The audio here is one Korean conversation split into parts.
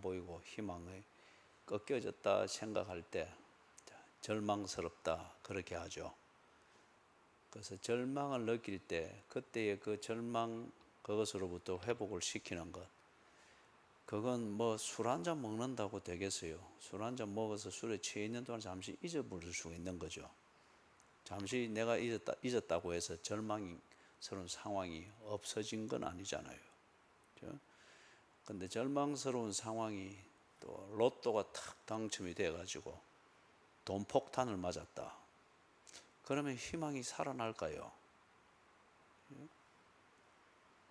보이고 희망이 꺾여졌다 생각할 때 절망스럽다 그렇게 하죠. 그래서 절망을 느낄 때 그때의 그 절망 그것으로부터 회복을 시키는 것, 그건 뭐 술 한 잔 먹는다고 되겠어요? 술 한 잔 먹어서 술에 취해 있는 동안 잠시 잊어버릴 수가 있는 거죠. 잠시 내가 잊었다고 해서 절망스러운 상황이 없어진 건 아니잖아요. 그렇죠? 근데 절망스러운 상황이 또 로또가 탁 당첨이 돼가지고 돈 폭탄을 맞았다. 그러면 희망이 살아날까요?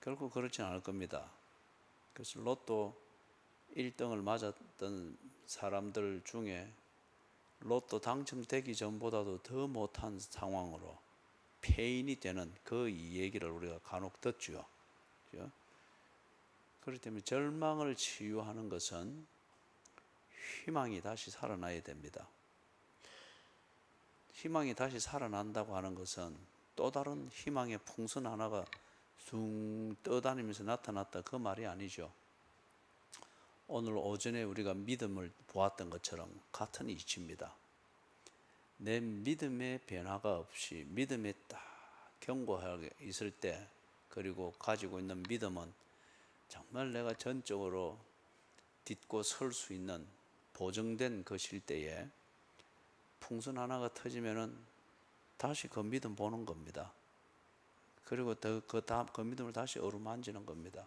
결국 그렇진 않을 겁니다. 그래서 로또 1등을 맞았던 사람들 중에 로또 당첨되기 전보다도 더 못한 상황으로 폐인이 되는 그 얘기를 우리가 간혹 듣죠. 그렇죠? 그렇기 때문에 절망을 치유하는 것은 희망이 다시 살아나야 됩니다. 희망이 다시 살아난다고 하는 것은 또 다른 희망의 풍선 하나가 숭 떠다니면서 나타났다 그 말이 아니죠. 오늘 오전에 우리가 믿음을 보았던 것처럼 같은 이치입니다. 내 믿음의 변화가 없이 믿음에 딱 견고하게 있을 때, 그리고 가지고 있는 믿음은 정말 내가 전적으로 딛고 설 수 있는 보증된 것일 때에 풍선 하나가 터지면은 다시 그 믿음 보는 겁니다. 그리고 그 믿음을 다시 어루만지는 겁니다.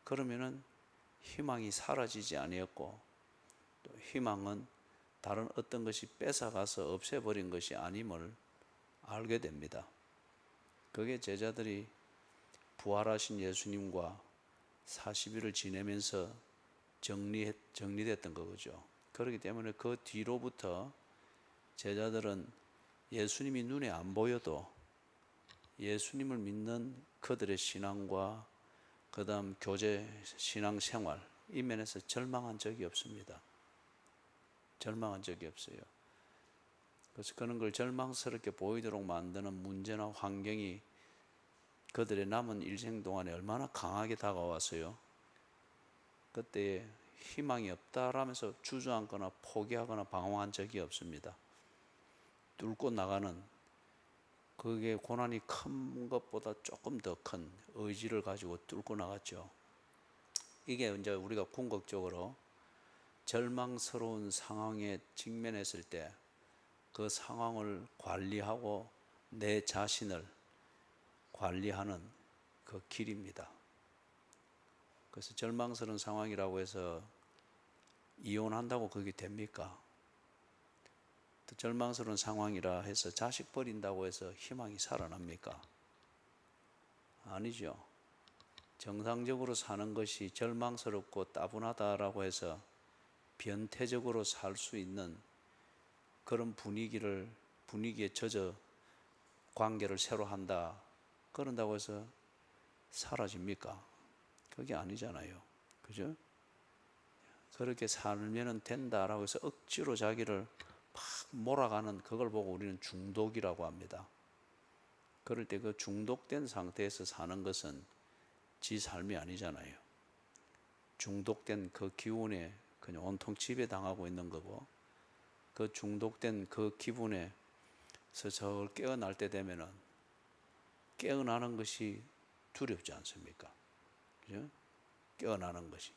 그러면은 희망이 사라지지 아니었고, 또 희망은 다른 어떤 것이 뺏어가서 없애버린 것이 아님을 알게 됩니다. 그게 제자들이 부활하신 예수님과 40일을 지내면서 정리됐던 거죠. 그렇기 때문에 그 뒤로부터 제자들은 예수님이 눈에 안 보여도 예수님을 믿는 그들의 신앙과 그 다음 교제 신앙생활 이 면에서 절망한 적이 없습니다. 절망한 적이 없어요. 그래서 그런 걸 절망스럽게 보이도록 만드는 문제나 환경이 그들의 남은 일생 동안에 얼마나 강하게 다가왔어요. 그때 희망이 없다라면서 주저앉거나 포기하거나 방황한 적이 없습니다. 뚫고 나가는, 그게 고난이 큰 것보다 조금 더 큰 의지를 가지고 뚫고 나갔죠. 이게 이제 우리가 궁극적으로 절망스러운 상황에 직면했을 때 그 상황을 관리하고 내 자신을 관리하는 그 길입니다. 그래서 절망스러운 상황이라고 해서 이혼한다고 그게 됩니까? 또 절망스러운 상황이라 해서 자식 버린다고 해서 희망이 살아납니까? 아니죠. 정상적으로 사는 것이 절망스럽고 따분하다라고 해서 변태적으로 살 수 있는 그런 분위기에 젖어 관계를 새로 한다, 그런다고 해서 사라집니까? 그게 아니잖아요. 그죠? 그렇게 살면 된다라고 해서 억지로 자기를 막 몰아가는 그걸 보고 우리는 중독이라고 합니다. 그럴 때 그 중독된 상태에서 사는 것은 지 삶이 아니잖아요. 중독된 그 기운에 그냥 온통 지배당하고 있는 거고, 그 중독된 그 기분에서 저 깨어날 때 되면은 깨어나는 것이 두렵지 않습니까? 그죠? 깨어나는 것이.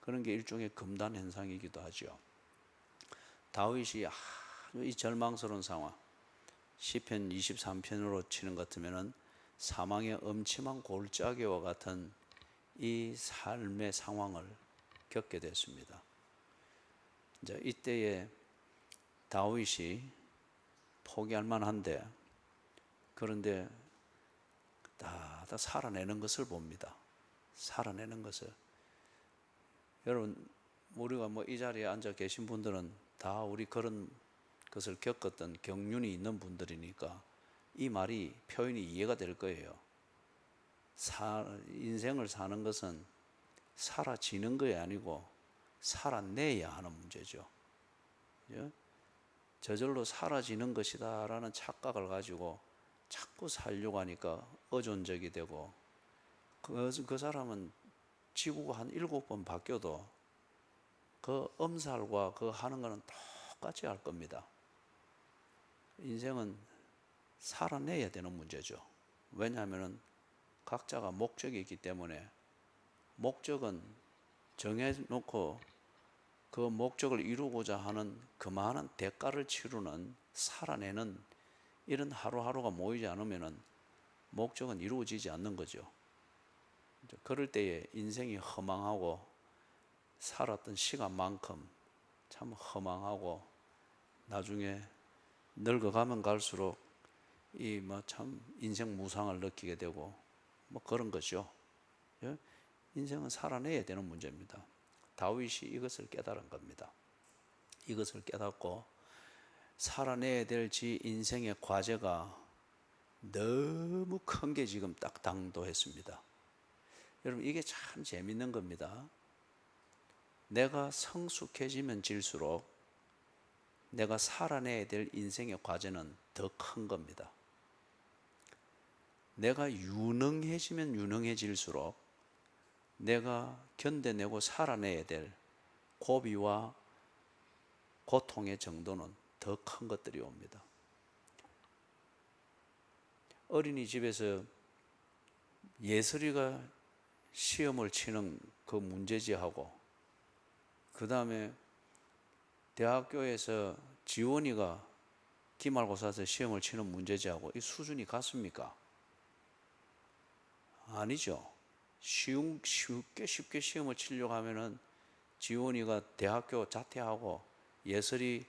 그런 게 일종의 금단 현상이기도 하죠. 다윗이 아주 이 절망스러운 상황, 시편 23편으로 치는 것 같으면은 사망의 엄침한 골짜기와 같은 이 삶의 상황을 겪게 됐습니다. 이제 이때에 다윗이 포기할 만한데, 그런데 다 살아내는 것을 봅니다. 살아내는 것을. 여러분, 우리가 뭐 이 자리에 앉아 계신 분들은 다 우리 그런 것을 겪었던 경륜이 있는 분들이니까 이 말이, 표현이 이해가 될 거예요. 인생을 사는 것은 사라지는 것이 아니고 살아내야 하는 문제죠. 그죠? 저절로 사라지는 것이다 라는 착각을 가지고 자꾸 살려고 하니까 의존적이 되고, 그 사람은 지구가 한 7번 바뀌어도 그 엄살과 그 하는 거는 똑같이 할 겁니다. 인생은 살아내야 되는 문제죠. 왜냐하면 각자가 목적이 있기 때문에 목적은 정해놓고 그 목적을 이루고자 하는 그만한 대가를 치르는 살아내는 이런 하루하루가 모이지 않으면 목적은 이루어지지 않는 거죠. 그럴 때에 인생이 허망하고 살았던 시간만큼 참 허망하고 나중에 늙어가면 갈수록 이 뭐 참 인생 무상을 느끼게 되고 뭐 그런 거죠. 예? 인생은 살아내야 되는 문제입니다. 다윗이 이것을 깨달은 겁니다. 이것을 깨닫고 살아내야 될 지 인생의 과제가 너무 큰 게 지금 딱 당도했습니다. 여러분 이게 참 재밌는 겁니다. 내가 성숙해지면 질수록 내가 살아내야 될 인생의 과제는 더 큰 겁니다. 내가 유능해지면 유능해질수록 내가 견뎌내고 살아내야 될 고비와 고통의 정도는 더 큰 것들이 옵니다. 어린이집에서 예슬이가 시험을 치는 그 문제지하고 그 다음에 대학교에서 지원이가 기말고사에서 시험을 치는 문제지하고 이 수준이 같습니까? 아니죠. 쉽게 시험을 치려고 하면은 지원이가 대학교 자퇴하고 예슬이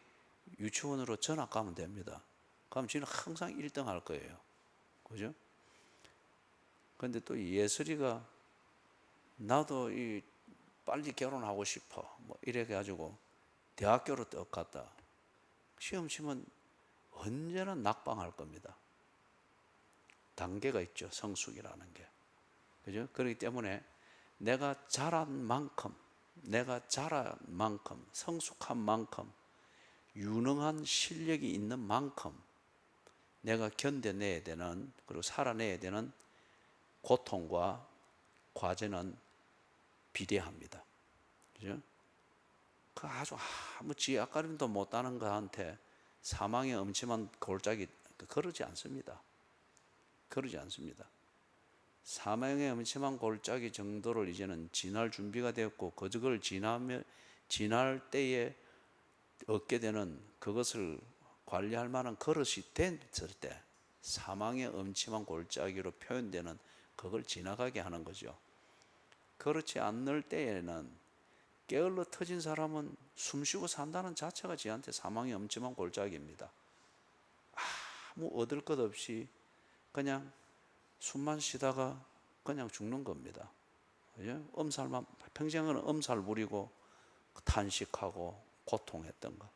유치원으로 전학 가면 됩니다. 그럼 지는 항상 1등 할 거예요. 그죠? 근데 또 예슬이가 나도 빨리 결혼하고 싶어. 뭐 이래 가지고 대학교로 떡 갔다. 시험 치면 언제나 낙방할 겁니다. 단계가 있죠. 성숙이라는 게. 그죠? 그렇기 때문에 내가 자란 만큼, 성숙한 만큼, 유능한 실력이 있는 만큼 내가 견뎌내야 되는, 그리고 살아내야 되는 고통과 과제는 비례합니다. 그죠? 그 아주 아무 지약가림도 못하는 거한테 사망의 엄침한 골짜기 그러지 않습니다. 그러지 않습니다. 사망의 엄침한 골짜기 정도를 이제는 지날 준비가 되었고 그걸 지날 때에 얻게 되는 그것을 관리할 만한 그릇이 됐을 때 사망의 엄침한 골짜기로 표현되는 그걸 지나가게 하는 거죠. 그렇지 않을 때에는 게을러 터진 사람은 숨쉬고 산다는 자체가 지한테 사망의 엄침한 골짜기입니다. 아무 얻을 것 없이 그냥 숨만 쉬다가 그냥 죽는 겁니다. 엄살만 평생은 엄살 부리고 탄식하고 고통했던 것.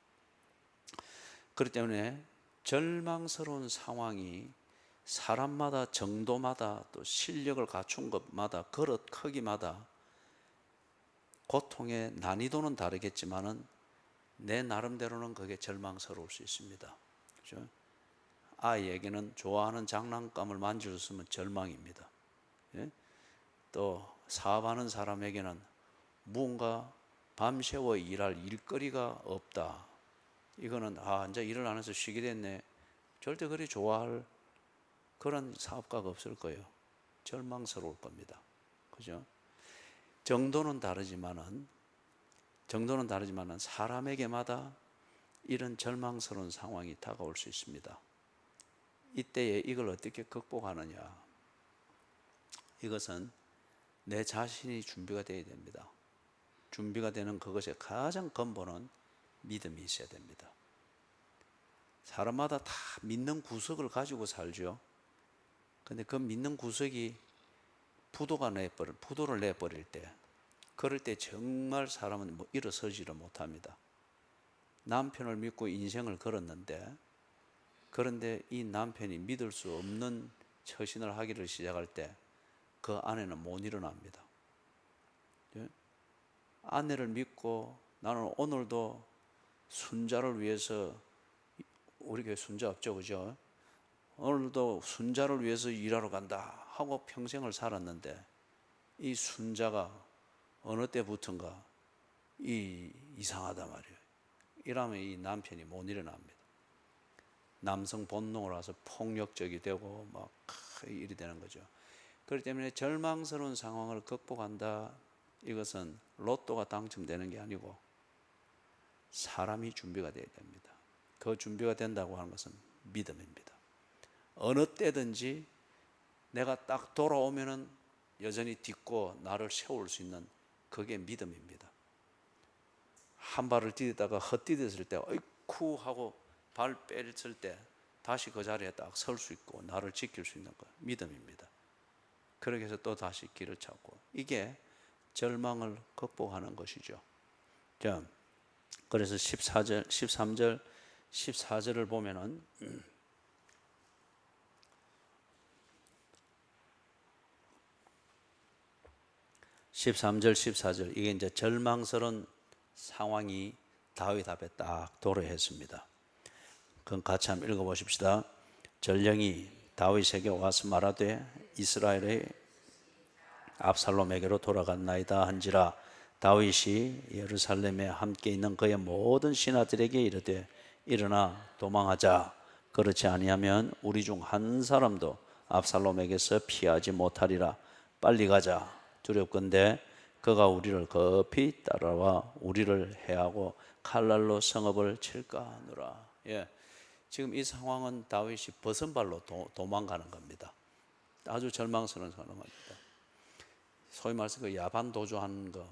그렇기 때문에 절망스러운 상황이 사람마다 정도마다 또 실력을 갖춘 것마다 그릇 크기마다 고통의 난이도는 다르겠지만은 내 나름대로는 그게 절망스러울 수 있습니다. 그렇죠? 아이에게는 좋아하는 장난감을 만져줬으면 절망입니다. 예? 또 사업하는 사람에게는 무언가 밤새워 일할 일거리가 없다. 이거는 이제 일을 안 해서 쉬게 됐네. 절대 그리 좋아할 그런 사업가가 없을 거예요. 절망스러울 겁니다. 그죠? 정도는 다르지만은 사람에게마다 이런 절망스러운 상황이 다가올 수 있습니다. 이때에 이걸 어떻게 극복하느냐? 이것은 내 자신이 준비가 되어야 됩니다. 준비가 되는 그것의 가장 근본은 믿음이 있어야 됩니다. 사람마다 다 믿는 구석을 가지고 살죠. 근데 그 믿는 구석이 부도를 내버릴 때, 그럴 때 정말 사람은 일어서지를 못합니다. 남편을 믿고 인생을 걸었는데, 그런데 이 남편이 믿을 수 없는 처신을 하기를 시작할 때 그 아내는 못 일어납니다. 아내를 믿고 나는 오늘도 순자를 위해서, 우리 교회 순자 없죠, 그죠? 오늘도 순자를 위해서 일하러 간다 하고 평생을 살았는데 이 순자가 어느 때부턴가 이상하단 말이에요. 이러면 이 남편이 못 일어납니다. 남성 본능으로 와서 폭력적이 되고 막 일이 되는 거죠. 그렇기 때문에 절망스러운 상황을 극복한다, 이것은 로또가 당첨되는 게 아니고 사람이 준비가 되어야 됩니다. 그 준비가 된다고 하는 것은 믿음입니다. 어느 때든지 내가 딱 돌아오면은 여전히 딛고 나를 세울 수 있는, 그게 믿음입니다. 한 발을 디디다가 헛디뎠을 때 어이쿠 하고 발 뺐을 때 다시 그 자리에 딱 설 수 있고 나를 지킬 수 있는 것, 믿음입니다. 그렇게 해서 또 다시 길을 찾고, 이게 절망을 극복하는 것이죠. 자, 그래서 14절, 13절, 14절을 보면은 13절, 14절, 이게 이제 절망스러운 상황이 다윗 앞에 딱 도래했습니다. 그럼 같이 한번 읽어보십시다. 전령이 다윗에게 와서 말하되 이스라엘의 압살롬에게로 돌아갔나이다 한지라, 다윗이 예루살렘에 함께 있는 그의 모든 신하들에게 이르되 일어나 도망하자. 그렇지 아니하면 우리 중 한 사람도 압살롬에게서 피하지 못하리라. 빨리 가자. 두렵건대 그가 우리를 급히 따라와 우리를 해하고 칼날로 성읍을 칠까 하노라. 예, 지금 이 상황은 다윗이 벗은발로 도망가는 겁니다. 아주 절망스러운 상황입니다. 소위 말해서 그 야반 도주하는 거,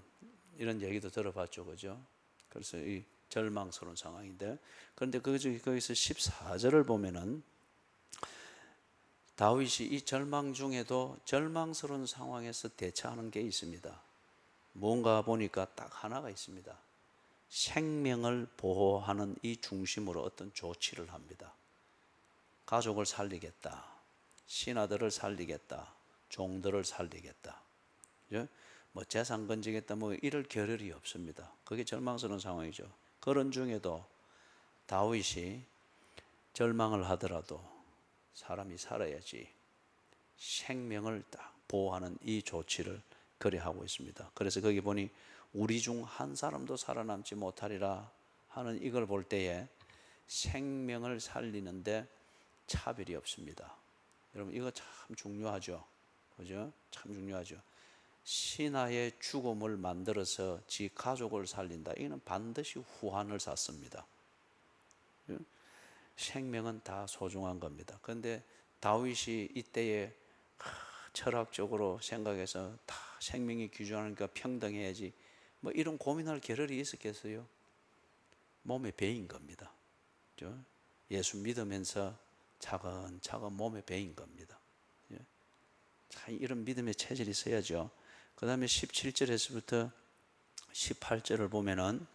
이런 얘기도 들어봤죠, 그죠? 그래서 이 절망스러운 상황인데, 그런데 거기서 14절을 보면은 다윗이 이 절망 중에도 절망스러운 상황에서 대처하는 게 있습니다. 뭔가 보니까 딱 하나가 있습니다. 생명을 보호하는 이 중심으로 어떤 조치를 합니다. 가족을 살리겠다, 신하들을 살리겠다, 종들을 살리겠다, 뭐 재산 건지겠다, 뭐 이럴 겨를이 없습니다. 그게 절망스러운 상황이죠. 그런 중에도 다윗이 절망을 하더라도 사람이 살아야지 생명을 딱 보호하는 이 조치를 그리 하고 있습니다. 그래서 거기 보니 우리 중 한 사람도 살아남지 못하리라 하는 이걸 볼 때에 생명을 살리는데 차별이 없습니다. 여러분, 이거 참 중요하죠, 그죠? 참 중요하죠. 신하의 죽음을 만들어서 지 가족을 살린다, 이거는 반드시 후환을 샀습니다. 생명은 다 소중한 겁니다. 그런데 다윗이 이때에 철학적으로 생각해서 다 생명이 귀중하니까 평등해야지, 뭐 이런 고민할 겨를이 있었겠어요? 몸에 배인 겁니다. 예수 믿으면서 차근차근 몸에 배인 겁니다. 이런 믿음의 체질이 있어야죠. 그 다음에 17절에서부터 18절을 보면은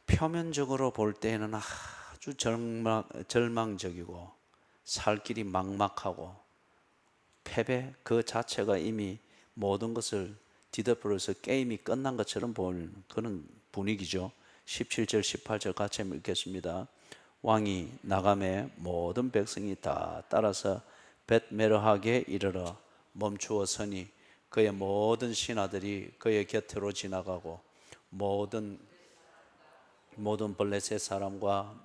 표면적으로 볼 때에는 아주 절망적이고 살 길이 막막하고 패배 그 자체가 이미 모든 것을 뒤덮으면서 게임이 끝난 것처럼 보이는 그런 분위기죠. 17절 18절 같이 읽겠습니다. 왕이 나감에 모든 백성이 다 따라서 벳메르하게 이르러 멈추어 서니 그의 모든 신하들이 그의 곁으로 지나가고 모든 블레셋 사람과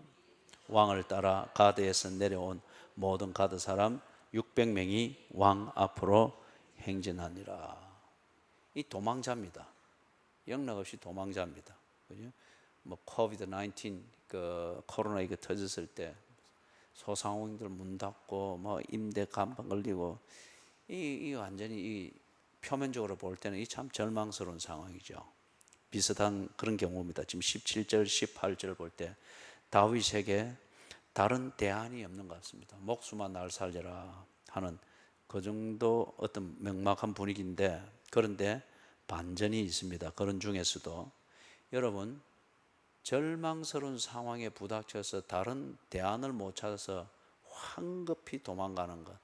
왕을 따라 가드에서 내려온 모든 가드 사람 600명이 왕 앞으로 행진하니라. 이 도망자입니다. 영락없이 도망자입니다. 그죠? 뭐 코비드 19 그 코로나 이거 터졌을 때 소상공인들 문 닫고 뭐 임대 감방 걸리고 이 완전히 이 표면적으로 볼 때는 이 참 절망스러운 상황이죠. 비슷한 그런 경우입니다. 지금 17절 18절 볼 때 다윗에게 다른 대안이 없는 것 같습니다. 목숨만 날 살려라 하는 그 정도 어떤 명막한 분위기인데, 그런데 반전이 있습니다. 그런 중에서도 여러분, 절망스러운 상황에 부닥쳐서 다른 대안을 못 찾아서 황급히 도망가는 것,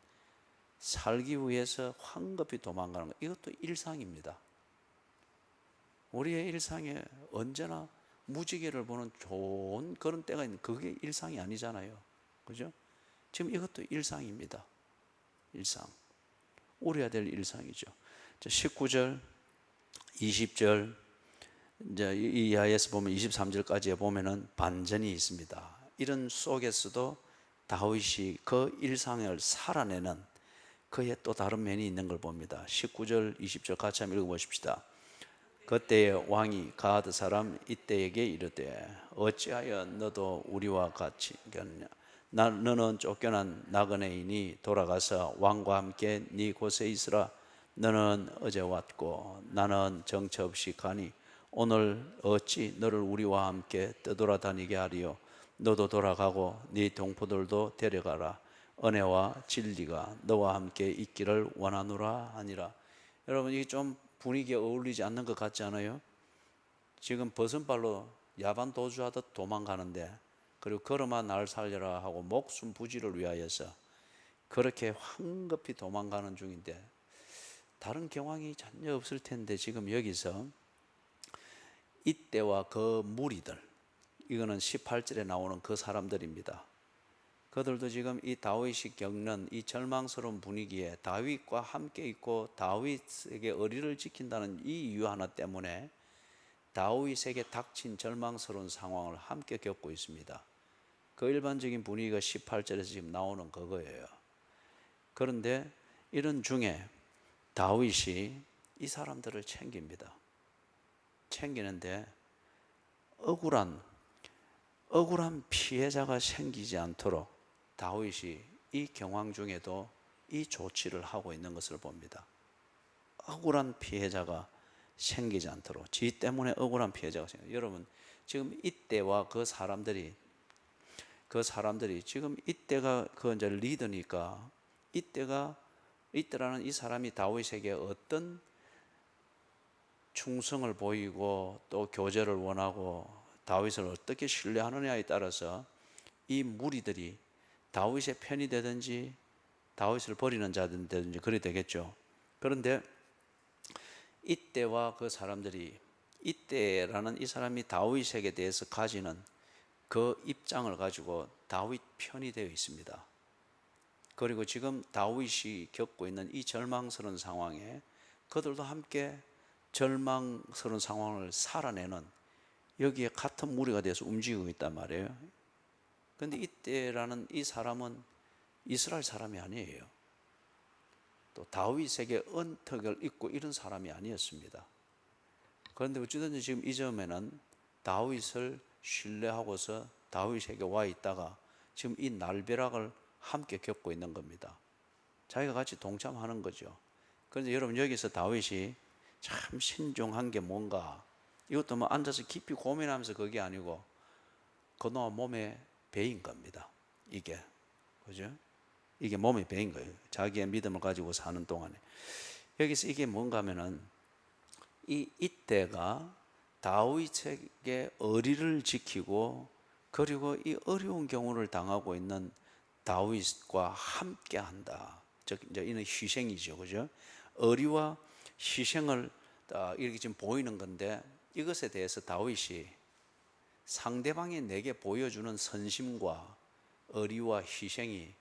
살기 위해서 황급히 도망가는 것, 이것도 일상입니다. 우리의 일상에 언제나 무지개를 보는 좋은 그런 때가 있는, 그게 일상이 아니잖아요, 그죠? 지금 이것도 일상입니다. 일상, 우려야 될 일상이죠. 19절 20절 이제 이 이하에서 보면 23절까지에 보면은 반전이 있습니다. 이런 속에서도 다윗이 그 일상을 살아내는 그의 또 다른 면이 있는 걸 봅니다. 19절 20절 같이 한번 읽어보십시다. 그때에 왕이 가드 사람 이때에게 이르되 어찌하여 너도 우리와 같이 너는 쫓겨난 나그네이니 돌아가서 왕과 함께 네 곳에 있으라. 너는 어제 왔고 나는 정처 없이 가니 오늘 어찌 너를 우리와 함께 떠돌아다니게 하리요. 너도 돌아가고 네 동포들도 데려가라. 은혜와 진리가 너와 함께 있기를 원하노라 하니라. 여러분, 이게 좀 분위기에 어울리지 않는 것 같지 않아요? 지금 버선발로 야반 도주하듯 도망가는데, 그리고 걸어마 날 살려라 하고 목숨 부지를 위하여서 그렇게 황급히 도망가는 중인데 다른 경황이 전혀 없을 텐데, 지금 여기서 이때와 그 무리들, 이거는 18절에 나오는 그 사람들입니다. 그들도 지금 이 다윗이 겪는 이 절망스러운 분위기에 다윗과 함께 있고 다윗에게 의리를 지킨다는 이 이유 하나 때문에 다윗에게 닥친 절망스러운 상황을 함께 겪고 있습니다. 그 일반적인 분위기가 18절에서 지금 나오는 그거예요. 그런데 이런 중에 다윗이 이 사람들을 챙깁니다. 챙기는데 억울한 피해자가 생기지 않도록 다윗이 이 경황 중에도 이 조치를 하고 있는 것을 봅니다. 억울한 피해자가 생기지 않도록, 지 때문에 억울한 피해자가 생겨요. 여러분, 지금 이때와 그 사람들이 지금 이때가 그 이제 리더니까, 이때라는 이 사람이 다윗에게 어떤 충성을 보이고 또 교제를 원하고 다윗을 어떻게 신뢰하느냐에 따라서 이 무리들이 다윗의 편이 되든지 다윗을 버리는 자든지 그리 되겠죠. 그런데 이때와 그 사람들이, 이때라는 이 사람이 다윗에게 대해서 가지는 그 입장을 가지고 다윗 편이 되어 있습니다. 그리고 지금 다윗이 겪고 있는 이 절망스러운 상황에 그들도 함께 절망스러운 상황을 살아내는, 여기에 같은 무리가 돼서 움직이고 있단 말이에요. 그런데 이때라는 이 사람은 이스라엘 사람이 아니에요. 또 다윗에게 언턱을 잇고 이런 사람이 아니었습니다. 그런데 어찌든지 지금 이 점에는 다윗을 신뢰하고서 다윗에게 와 있다가 지금 이 날벼락을 함께 겪고 있는 겁니다. 자기가 같이 동참하는 거죠. 그런데 여러분, 여기서 다윗이 참 신중한 게 뭔가, 이것도 뭐 앉아서 깊이 고민하면서 그게 아니고 그동안 몸에 배인 겁니다. 이게, 그죠? 이게 몸에 배인 거예요. 자기의 믿음을 가지고 사는 동안에. 여기서 이게 뭔가 하면은 이때가 다윗에게 의리를 지키고 그리고 이 어려운 경우를 당하고 있는 다윗과 함께 한다. 즉 이제 이는 희생이죠. 그죠? 의리와 희생을 이렇게 지금 보이는 건데, 이것에 대해서 다윗이 상대방이 내게 보여주는 선심과 의리와 희생이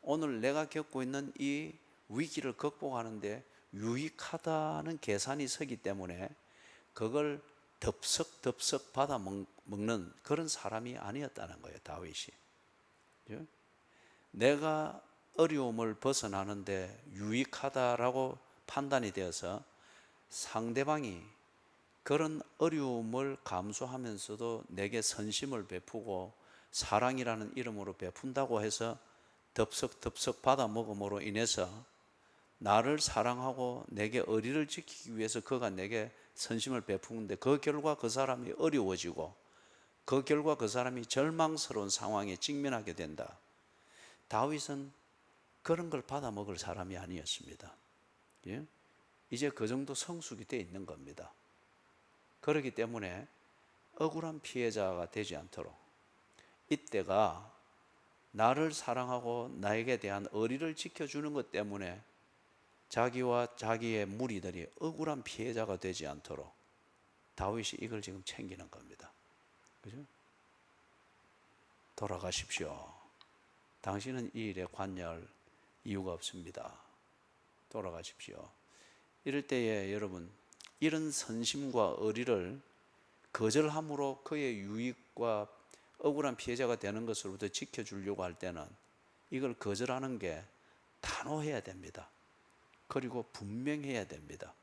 오늘 내가 겪고 있는 이 위기를 극복하는데 유익하다는 계산이 서기 때문에 그걸 덥석덥석 받아 먹는 그런 사람이 아니었다는 거예요, 다윗이. 내가 어려움을 벗어나는데 유익하다라고 판단이 되어서 상대방이 그런 어려움을 감수하면서도 내게 선심을 베푸고 사랑이라는 이름으로 베푼다고 해서 덥석덥석 받아 먹음으로 인해서 나를 사랑하고 내게 의리를 지키기 위해서 그가 내게 선심을 베푸는데 그 결과 그 사람이 어려워지고 그 결과 그 사람이 절망스러운 상황에 직면하게 된다. 다윗은 그런 걸 받아 먹을 사람이 아니었습니다. 예? 이제 그 정도 성숙이 되어 있는 겁니다. 그렇기 때문에 억울한 피해자가 되지 않도록 이때가 나를 사랑하고 나에게 대한 의리를 지켜주는 것 때문에 자기와 자기의 무리들이 억울한 피해자가 되지 않도록 다윗이 이걸 지금 챙기는 겁니다. 그죠? 돌아가십시오. 당신은 이 일에 관여할 이유가 없습니다. 돌아가십시오. 이럴 때에 여러분, 이런 선심과 의리를 거절함으로 그의 유익과 억울한 피해자가 되는 것으로부터 지켜주려고 할 때는 이걸 거절하는 게 단호해야 됩니다. 그리고 분명해야 됩니다.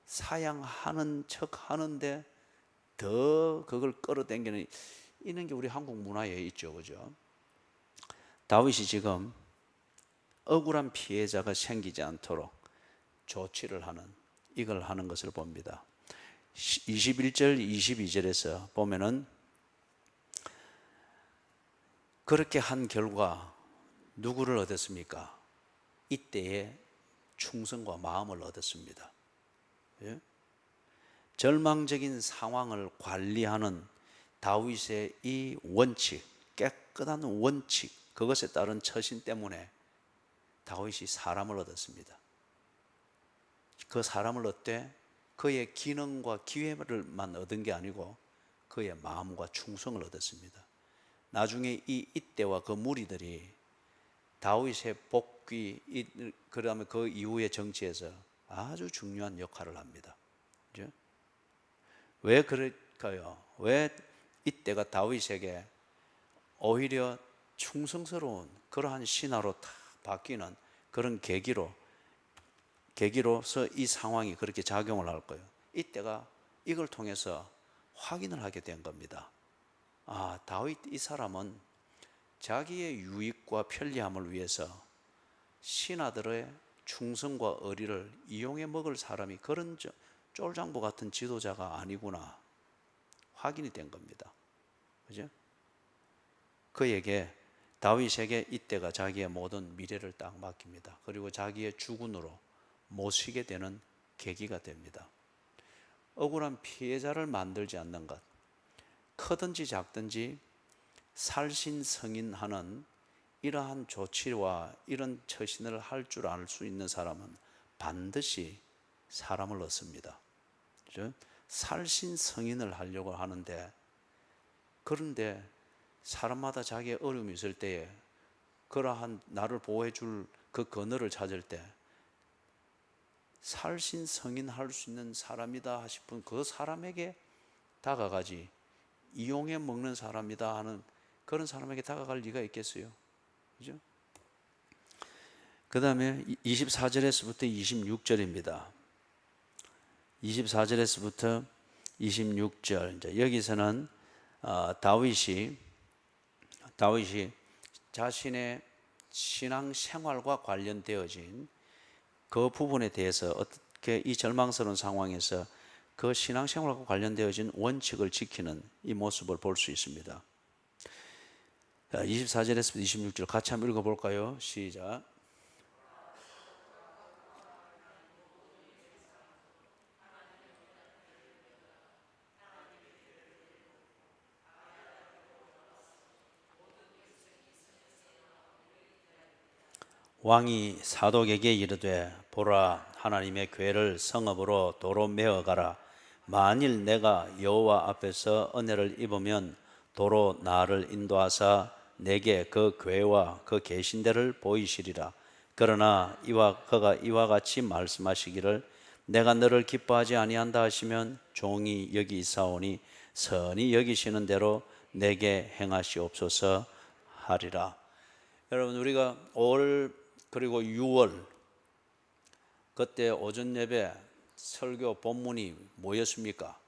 사양하는 척 하는데 더 그걸 끌어당기는 이런 게 우리 한국 문화에 있죠. 그죠? 다윗이 지금 억울한 피해자가 생기지 않도록 조치를 하는 이걸 하는 것을 봅니다. 21절 22절에서 보면은 그렇게 한 결과 누구를 얻었습니까? 이때에 충성과 마음을 얻었습니다. 예? 절망적인 상황을 관리하는 다윗의 이 원칙, 깨끗한 원칙, 그것에 따른 처신 때문에 다윗이 사람을 얻었습니다. 그 사람을 얻되 그의 기능과 기회를만 얻은 게 아니고 그의 마음과 충성을 얻었습니다. 나중에 이때와 그 무리들이 다윗의 복귀, 그다음에 그 이후의 정치에서 아주 중요한 역할을 합니다. 그죠? 왜 그럴까요? 왜 이때가 다윗에게 오히려 충성스러운 그러한 신하로 다 바뀌는 그런 계기로서 이 상황이 그렇게 작용을 할 거예요. 이때가 이걸 통해서 확인을 하게 된 겁니다. 아, 다윗 이 사람은 자기의 유익과 편리함을 위해서 신하들의 충성과 의리를 이용해 먹을 사람이 그런 쫄장부 같은 지도자가 아니구나 확인이 된 겁니다. 그죠? 그에게 다윗에게 이때가 자기의 모든 미래를 딱 맡깁니다. 그리고 자기의 주군으로 모시게 되는 계기가 됩니다. 억울한 피해자를 만들지 않는 것, 크든지 작든지 살신성인하는 이러한 조치와 이런 처신을 할 줄 알 수 있는 사람은 반드시 사람을 얻습니다. 그렇죠? 살신성인을 하려고 하는데, 그런데 사람마다 자기의 어려움이 있을 때에 그러한 나를 보호해 줄 그 그늘을 찾을 때 살신성인할 수 있는 사람이다 싶은 그 사람에게 다가가지, 이용해 먹는 사람이다 하는 그런 사람에게 다가갈 리가 있겠어요? 그죠? 그 다음에 24절에서부터 26절입니다. 24절에서부터 26절. 이제 여기서는 다윗이 자신의 신앙 생활과 관련되어진 그 부분에 대해서 어떻게 이 절망스러운 상황에서 그 신앙 생활과 관련되어진 원칙을 지키는 이 모습을 볼 수 있습니다. 24절에서 26절 같이 한번 읽어볼까요? 시작. 왕이 사독에게 이르되 보라, 하나님의 궤를 성읍으로 도로 메어가라. 만일 내가 여호와 앞에서 은혜를 입으면 도로 나를 인도하사 내게 그 궤와 그 계신 데를 보이시리라. 그러나 그가 이와 같이 말씀하시기를 내가 너를 기뻐하지 아니한다 하시면 종이 여기 있사오니 선히 여기시는 대로 내게 행하시옵소서 하리라. 여러분, 우리가 올 그리고 6월 그때 오전 예배 설교 본문이 뭐였습니까?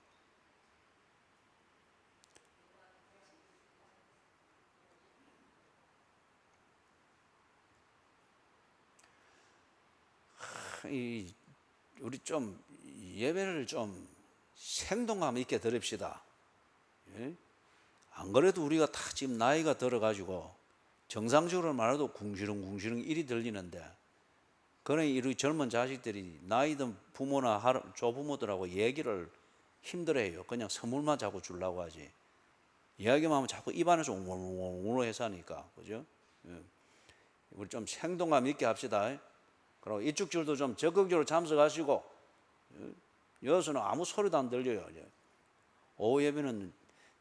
우리 좀 예배를 좀 생동감 있게 드립시다. 예? 안 그래도 우리가 다 지금 나이가 들어가지고 정상적으로 말해도 궁시렁궁시렁 일이 들리는데, 그러니 우리 젊은 자식들이 나이든 부모나 조부모들하고 얘기를 힘들어해요. 그냥 선물만 자꾸 주려고 하지. 이야기만 하면 자꾸 입안에서 웅웅웅 해서 하니까. 그죠? 예. 우리 좀 생동감 있게 합시다. 그리고 이쪽 줄도 좀 적극적으로 참석하시고, 여기서는 아무 소리도 안 들려요. 오후 예배는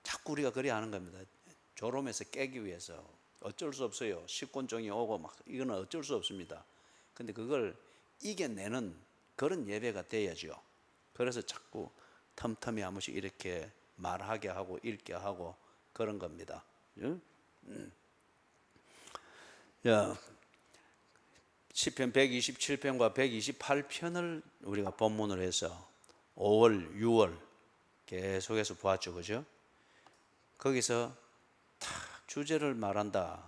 자꾸 우리가 그래 하는 겁니다. 졸음에서 깨기 위해서. 어쩔 수 없어요. 식곤증이 오고 막 이거는 어쩔 수 없습니다. 근데 그걸 이겨내는 그런 예배가 돼야죠. 그래서 자꾸 틈틈이 한 번씩 이렇게 말하게 하고 읽게 하고 그런 겁니다. 야, 시편 127편과 128편을 우리가 본문으로 해서 5월, 6월 계속해서 보았죠, 그죠? 거기서 탁 주제를 말한다.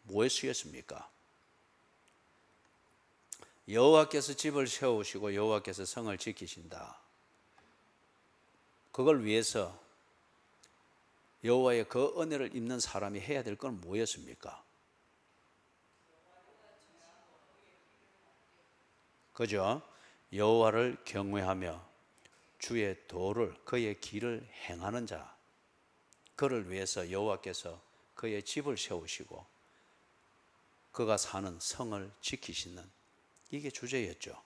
뭐에 쓰였습니까? 여호와께서 집을 세우시고 여호와께서 성을 지키신다. 그걸 위해서 여호와의 그 은혜를 입는 사람이 해야 될 건 뭐였습니까? 그죠? 여호와를 경외하며 주의 도를 그의 길을 행하는 자, 그를 위해서 여호와께서 그의 집을 세우시고 그가 사는 성을 지키시는, 이게 주제였죠.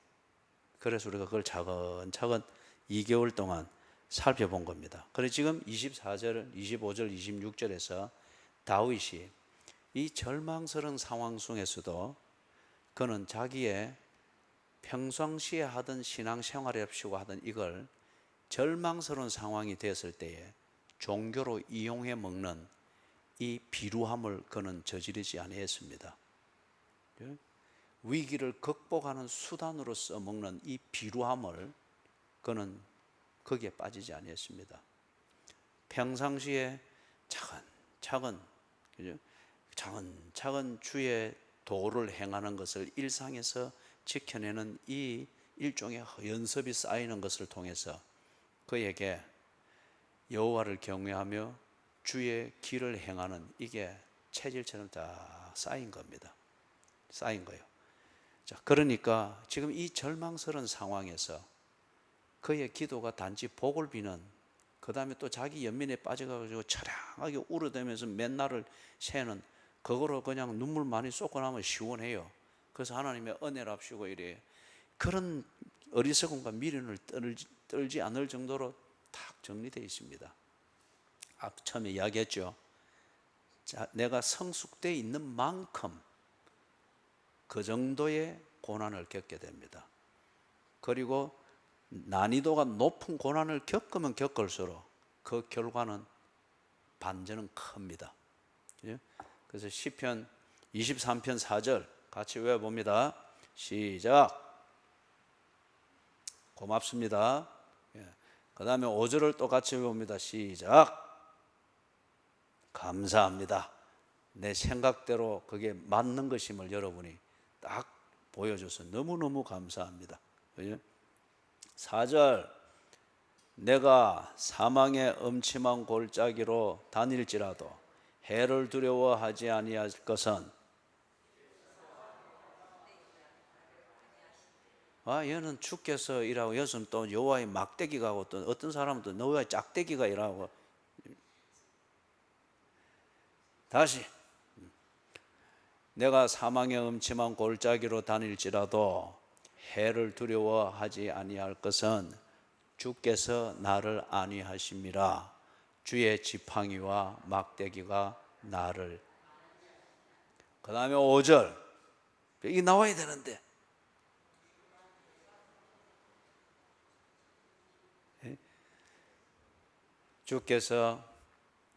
그래서 우리가 그걸 차근차근 2개월 동안 살펴본 겁니다. 그래서 지금 24절, 25절, 26절에서 다윗이 이 절망스러운 상황 속에서도 그는 자기의 평상시에 하던 신앙생활이랍시고 하던 이걸 절망스러운 상황이 되었을 때에 종교로 이용해 먹는 이 비루함을 그는 저지르지 아니했습니다. 위기를 극복하는 수단으로 써먹는 이 비루함을 그는 거기에 빠지지 아니했습니다. 평상시에 차근차근, 그죠? 차근차근 주의 도를 행하는 것을 일상에서 지켜내는 이 일종의 연습이 쌓이는 것을 통해서 그에게 여호와를 경외하며 주의 길을 행하는 이게 체질처럼 다 쌓인 겁니다. 쌓인 거예요. 자, 그러니까 지금 이 절망스러운 상황에서 그의 기도가 단지 복을 비는, 그 다음에 또 자기 연민에 빠져가지고 처량하게 울어대면서 맨날을 새는, 그거로 그냥 눈물 많이 쏟고 나면 시원해요. 그래서 하나님의 은혜랍시고 이래, 그런 어리석음과 미련을 떨지 않을 정도로 탁 정리되어 있습니다. 처음에 이야기했죠. 자, 내가 성숙되어 있는 만큼 그 정도의 고난을 겪게 됩니다. 그리고 난이도가 높은 고난을 겪으면 겪을수록 그 결과는 반전은 큽니다. 그래서 시편 23편 4절 같이 외워봅니다. 시작. 고맙습니다. 그 다음에 5절을 또 같이 외웁니다. 시작. 감사합니다. 내 생각대로 그게 맞는 것임을 여러분이 딱 보여줘서 너무너무 감사합니다. 4절, 내가 사망의 음침한 골짜기로 다닐지라도 해를 두려워하지 아니할 것은, 얘는 주께서 일하고 여기서는 또 여호와의 막대기가 하고 또 어떤 사람은 또 여호와의 짝대기가 일하고. 다시, 내가 사망의 음침한 골짜기로 다닐지라도 해를 두려워하지 아니할 것은 주께서 나를 안위하심이라. 주의 지팡이와 막대기가 나를. 그 다음에 5절, 이게 나와야 되는데 주께서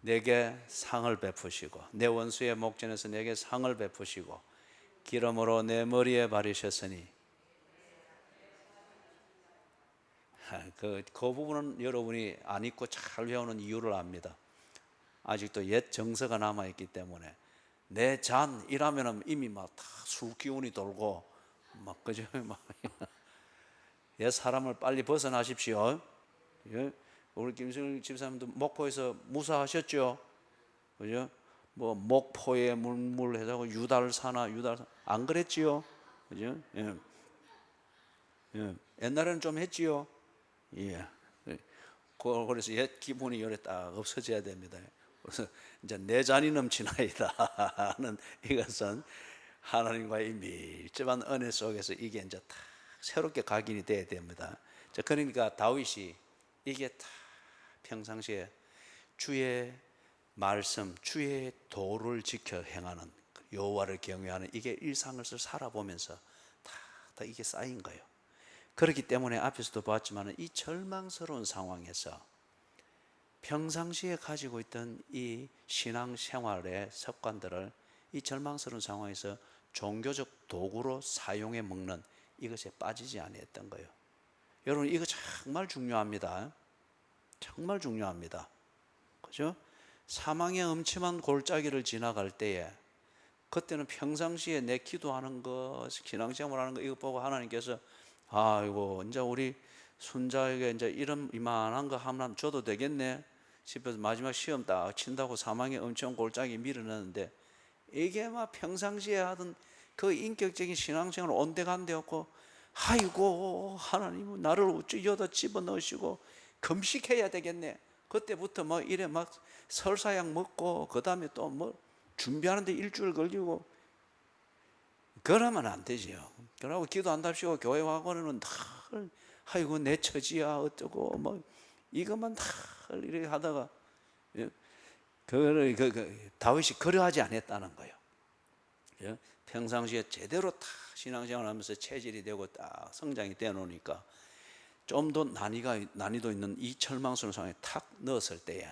내게 상을 베푸시고 내 원수의 목전에서 내게 상을 베푸시고 기름으로 내 머리에 바르셨으니, 그 부분은 여러분이 안 읽고 잘 외우는 이유를 압니다. 아직도 옛 정서가 남아있기 때문에 내 잔이라면 이미 막 다 술 기운이 돌고 막, 그죠? 옛 사람을 빨리 벗어나십시오. 우리 김승일 집사님도 목포에서 무사하셨죠? 그죠? 뭐 목포에 물물해서 유달사나 안 그랬지요? 그죠? 옛날에는 좀 했지요. 예. 그래서 옛 기분이 이래 딱 없어져야 됩니다. 그래서 이제 내 잔이 넘치나이다 하는 이것은 하나님과의 밀접한 은혜 속에서 이게 이제 다 새롭게 각인이 돼야 됩니다. 자, 그러니까 다윗이 이게 다 평상시에 주의 말씀, 주의 도를 지켜 행하는, 여호와를 경외하는 이게 일상을 살아보면서 다 이게 쌓인 거예요. 그렇기 때문에 앞에서도 보았지만 이 절망스러운 상황에서 평상시에 가지고 있던 이 신앙생활의 습관들을 이 절망스러운 상황에서 종교적 도구로 사용해 먹는 이것에 빠지지 아니했던 거예요. 여러분, 이거 정말 중요합니다. 정말 중요합니다. 그죠? 사망의 음침한 골짜기를 지나갈 때에 그때는 평상시에 내 기도하는 거, 신앙생활하는 거 이거 보고 하나님께서 아이고 이제 우리 손자에게 이제 이런 이만한 거 하면 줘도 되겠네 싶어서 마지막 시험 딱 친다고 사망의 엄청 골짜기 밀어넣는데, 이게 막 평상시에 하던 그 인격적인 신앙생활 온데간데 없고, 아이고 하나님은 나를 어찌 여다 집어넣으시고 금식해야 되겠네. 그때부터 뭐 이래 막 설사약 먹고 그 다음에 또 뭐 준비하는데 일주일 걸리고, 그러면 안 되지요. 그러고 기도한답시고 교회 와고는 늘 아이고 내 처지야 어쩌고 뭐 이것만 늘 이렇게 하다가, 다윗이 그러하지 않았다는 거예요. 평상시에 제대로 다 신앙생활 하면서 체질이 되고 딱 성장이 되어 놓으니까 좀 더 난이도 있는 이 절망스러운 상황에 탁 넣었을 때에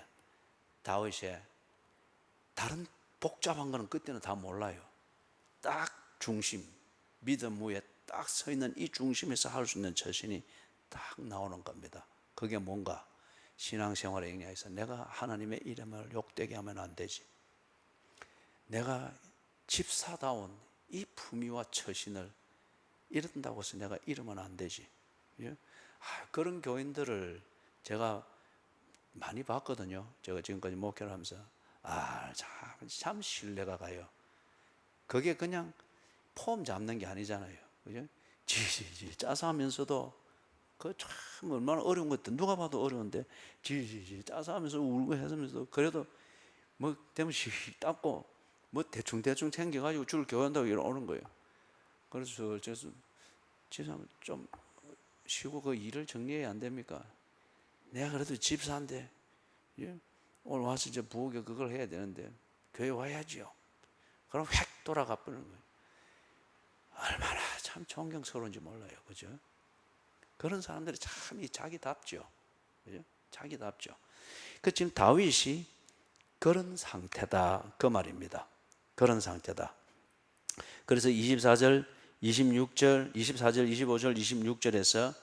다윗의 다른 복잡한 거는 그때는 다 몰라요. 딱 중심, 믿음 위에 딱 서 있는 이 중심에서 할 수 있는 처신이 딱 나오는 겁니다. 그게 뭔가 신앙생활의 영역에서 내가 하나님의 이름을 욕되게 하면 안 되지. 내가 집사다운 이 품위와 처신을 이런다고 해서 내가 이러면 안 되지. 그런 교인들을 제가 많이 봤거든요. 제가 지금까지 목회를 하면서 참 신뢰가 가요. 그게 그냥 폼 잡는 게 아니잖아요. 그죠? 지지지 짜서 하면서도 그 참 얼마나 어려운 것들 누가 봐도 어려운데 지지지 짜서 하면서 울고 해서면서 그래도 뭐 되면 씩 닦고 뭐 대충 챙겨가지고 줄 교환다고 이러는 거예요. 그래서 집사람 좀 쉬고 그 일을 정리해야 안 됩니까? 내가 그래도 집사인데 오늘 와서 이제 부엌에 그걸 해야 되는데 교회 와야지요. 그럼 획 돌아가 버리는 거예요. 얼마나 참 존경스러운지 몰라요. 그죠? 그런 사람들이 참 자기답죠. 그죠? 자기답죠. 지금 다윗이 그런 상태다 그 말입니다. 그런 상태다. 그래서 24절, 26절, 24절, 25절, 26절에서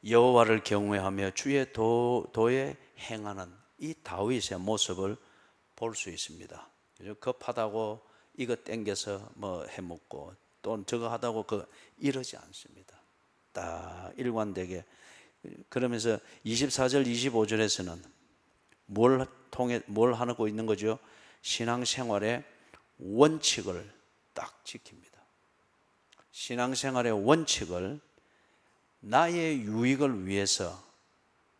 여호와를 경외하며 주의 도에 행하는 이 다윗의 모습을 볼 수 있습니다. 급하다고 이거 땡겨서 뭐 해먹고 또 저거 하다고 이러지 않습니다. 딱 일관되게. 그러면서 24절, 25절에서는 뭘 하고 있는 거죠? 신앙생활의 원칙을 딱 지킵니다. 신앙생활의 원칙을 나의 유익을 위해서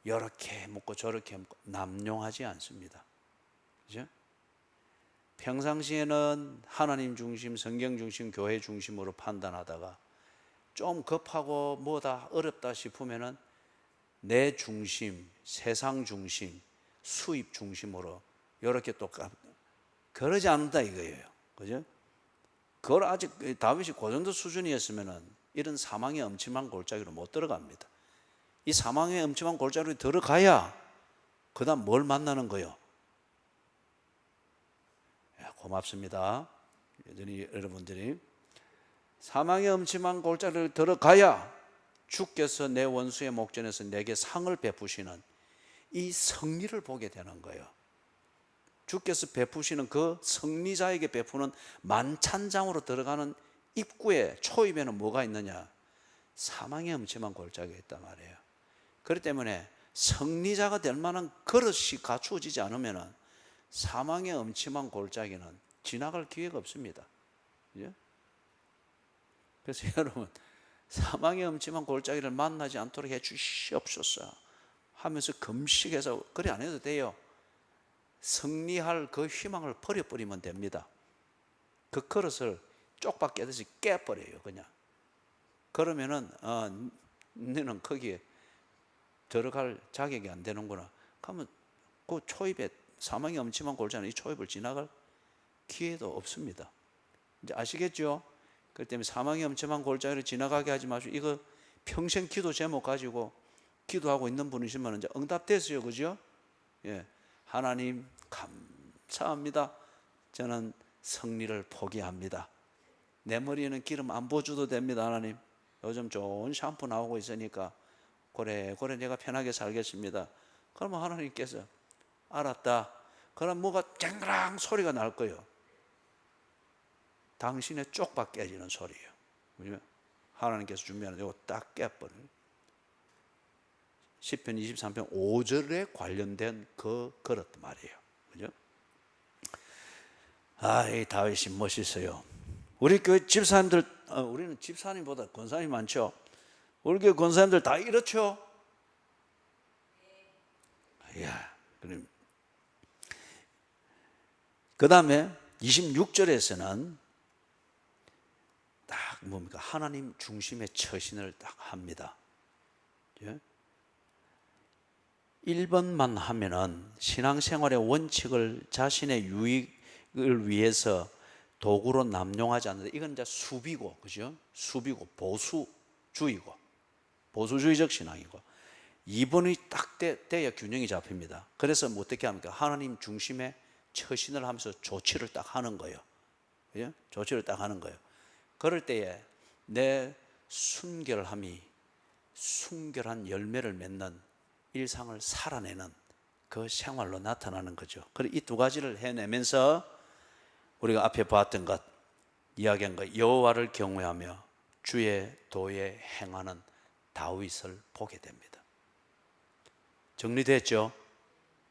이렇게 먹고 저렇게 먹고 남용하지 않습니다. 그죠? 평상시에는 하나님 중심, 성경 중심, 교회 중심으로 판단하다가 좀 급하고 뭐다 어렵다 싶으면은 내 중심, 세상 중심, 수입 중심으로 이렇게 또 그러지 않는다 이거예요. 그죠? 그걸 아직 다윗이 그 정도 수준이었으면은 이런 사망의 엄침한 골짜기로 못 들어갑니다. 이 사망의 엄침한 골짜기로 들어가야 그 다음 뭘 만나는 거요? 고맙습니다. 여전히 여러분들이 사망의 엄침한 골짜기를 들어가야 주께서 내 원수의 목전에서 내게 상을 베푸시는 이 승리를 보게 되는 거예요. 주께서 베푸시는 그 승리자에게 베푸는 만찬장으로 들어가는 입구에 초입에는 뭐가 있느냐? 사망의 엄침한 골짜기가 있단 말이에요. 그렇기 때문에 승리자가 될 만한 그릇이 갖추어지지 않으면 사망의 엄침한 골짜기는 지나갈 기회가 없습니다. 그죠? 그래서 여러분 사망의 엄침한 골짜기를 만나지 않도록 해 주시옵소서 하면서 금식해서 그래 안 해도 돼요. 승리할 그 희망을 버려버리면 됩니다. 그 그릇을 쪽박 깨듯이 깨버려요. 그냥 그러면은 너는 거기에 들어갈 자격이 안 되는구나. 그러면 그 초입에 사망이 엄침한 골짜기 이 초입을 지나갈 기회도 없습니다. 이제 아시겠죠? 그렇기 때문에 사망이 엄침한 골짜기를 지나가게 하지 마시고 이거 평생 기도 제목 가지고 기도하고 있는 분이시면 이제 응답됐어요. 그죠? 예. 하나님 감사합니다. 저는 승리를 포기합니다. 내 머리에는 기름 안 부어줘도 됩니다. 하나님, 요즘 좋은 샴푸 나오고 있으니까 고래고래 내가 편하게 살겠습니다. 그러면 하나님께서 알았다. 그럼 뭐가 쨍그랑 소리가 날 거예요. 당신의 쪽박 깨지는 소리예요. 그죠? 하나님께서 준비하는 이거 딱 깨버려요. 시편 23편 5절에 관련된 그렇단 말이에요. 그죠? 이 다윗이 멋있어요. 우리 교회 집사님들, 우리는 집사님보다 권사님이 많죠. 우리 교회 권사님들 다 이렇죠. 이야, 그럼 그 다음에 26절에서는 딱 뭡니까? 하나님 중심의 처신을 딱 합니다. 1번만 하면은 신앙생활의 원칙을 자신의 유익을 위해서 도구로 남용하지 않는다. 이건 이제 수비고, 그죠? 수비고, 보수주의고, 보수주의적 신앙이고. 2번이 딱 돼야 균형이 잡힙니다. 그래서 뭐 어떻게 합니까? 하나님 중심의 처신을 하면서 조치를 딱 하는 거예요. 그죠? 조치를 딱 하는 거예요. 그럴 때에 내 순결함이 순결한 열매를 맺는 일상을 살아내는 그 생활로 나타나는 거죠. 그리고 이 두 가지를 해내면서 우리가 앞에 봤던 것, 이야기한 것, 여호와를 경외하며 주의 도에 행하는 다윗을 보게 됩니다. 정리됐죠?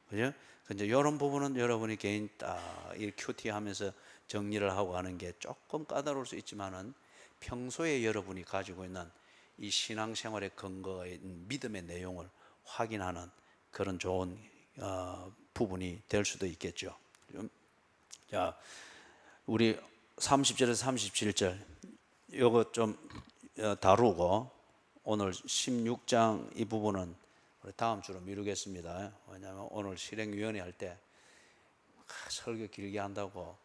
그죠? 이제 이런 부분은 여러분이 개인 딱 큐티하면서 정리를 하고 하는 게 조금 까다로울 수 있지만은 평소에 여러분이 가지고 있는 이 신앙생활의 근거인 믿음의 내용을 확인하는 그런 좋은 부분이 될 수도 있겠죠. 자, 우리 30절에서 37절 요거 좀 다루고 오늘 16장 이 부분은 우리 다음 주로 미루겠습니다. 왜냐하면 오늘 실행위원회 할 때 설교 길게 한다고